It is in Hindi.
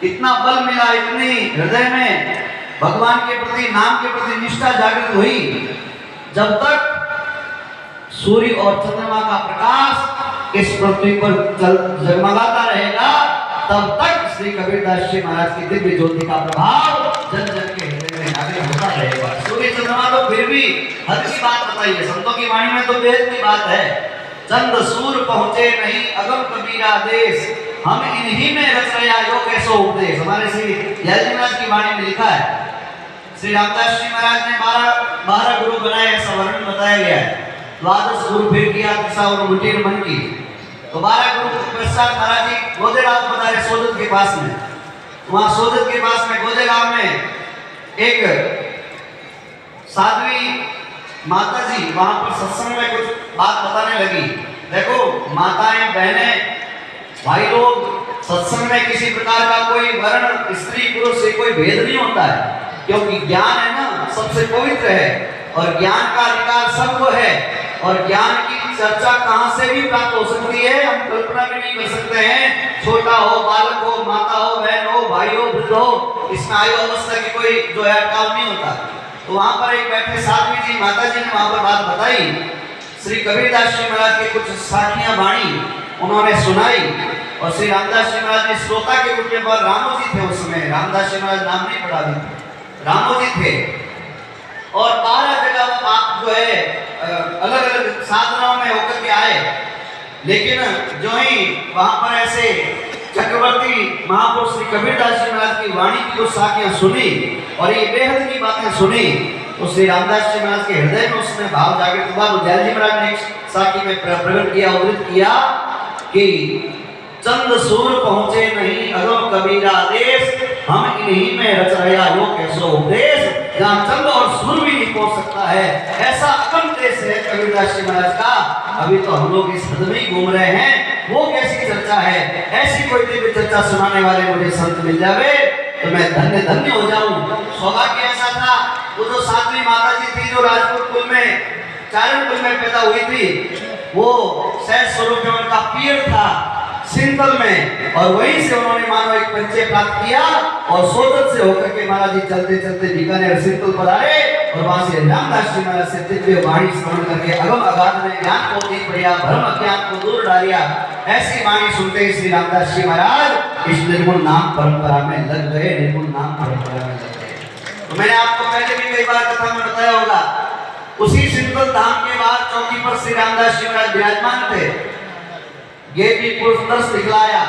इतना बल मिला, इतनी हृदय में भगवान के प्रति, नाम के प्रति निष्ठा जागृत हुई। जब तक सूर्य और चंद्रमा का प्रकाश इस पृथ्वी पर जगमगाता रहेगा, तब तक श्री कबीरदास जी महाराज की दिव्य ज्योति का प्रभाव जन जन के हृदय में जागृत होता रहेगा। सूर्य चंद्रमा तो फिर भी हद की बात बताइए, संतों की वाणी में तो बेहद की बात है। चंद सूर पहुंचे नहीं अगम कबीरा देश, हम इन्हीं में रच रहा यो कैसो उपदेश। हमारे श्री दयाल जी महाराज की वाणी में लिखा है, श्री रामदास जी महाराज ने 12 गुरु बनाए, ऐसा वर्णन बताया गया है। द्वादश गुरु फिर किया दिशा और मुठीर मन की। तो 12 गुरु पश्चात महाराज जी गोदेगांव पधारे सोजत के पास में। वहां सोजत के पास में गोदेगांव में एक साध्वी माता जी वहां पर सत्संग में कुछ बात बताने लगी। देखो माताएं, बहनें, भाई लोग, सत्संग में किसी प्रकार का कोई वर्ण, स्त्री पुरुष से कोई भेद नहीं होता है, क्योंकि ज्ञान है ना सबसे पवित्र है और ज्ञान का अधिकार सबको है। और ज्ञान की चर्चा कहां से भी प्राप्त हो सकती है, हम कल्पना भी नहीं कर सकते हैं। छोटा हो, बालक हो, माता हो, बहन हो, भाई हो, वृद्ध हो, इसमें आयु अवस्था की कोई जो है अटकाव नहीं होता। तो वहां पर एक बैठे साध्वी जी माता जी ने वहां पर बात बताई। श्री कबीरदास जी महाराज की कुछ साखियां वाणी उन्होंने सुनाई और श्री रामदास जी महाराज ने श्रोता के रूप में, रामो जी थे उस समय, रामदास जी महाराज नाम नहीं पड़ा भी, रामो जी थे। और 12 जगह आप जो है अलग अलग साधनाओं में होकर के आए, लेकिन जो ही वहां पर ऐसे चक्रवर्ती महापुरुष श्री कबीरदास जी महाराज की वाणी की कुछ साखियां सुनी और ये बेहद की बातें सुनी, तो श्री रामदास जी महाराज के हृदय में उसमें भाव जागृत हुआ। दयाल जी महाराज ने एक साखी में प्रकट किया, उद्धृत किया कि चंद सूर पहुंचे नहीं अगम कबीरा देश, हम इन्हीं में रच रहा यो कैसो उपदेश। जहाँ चंद और सूर भी नहीं पहुंच सकता है, ऐसा अगम देश है कबीरदास जी महाराज का। अभी तो हम लोग इस हद में ही घूम रहे हैं, वो कैसी चर्चा है। ऐसी कोई दिव्य चर्चा सुनाने वाले मुझे संत मिल जावे तो मैं धन्य धन्य हो जाऊं। सौभाग्य ऐसा था, वो जो साध्वी माता जी थी जो राजपूत कुल में, चारण कुल में पैदा हुई थी, वो सहज स्वरूप में उनका पीर था सिंतल में, और वहीं से उन्होंने मानो एक परिचय प्राप्त किया और सोजत से होकर के महाराज जी चलते चलते बीकानेर सिंतल पर आए और वहां से रामदास जी महाराज से दिव्य वाणी श्रवण करके अगम अगाध में ज्ञान को दीप बढ़िया, भ्रम अज्ञान को दूर डालिया। ऐसी वाणी सुनते ही श्री रामदास जी महाराज इस निर्गुण नाम परंपरा में लग गए, निर्गुण नाम परंपरा में लग गए। तो मैंने आपको पहले भी कई बार कथा में बताया होगा, उसी सिंतल धाम के बाद चौकी पर श्री रामदास जी महाराज विराजमान थे। ये भी पुरुष दर्श दिखलाया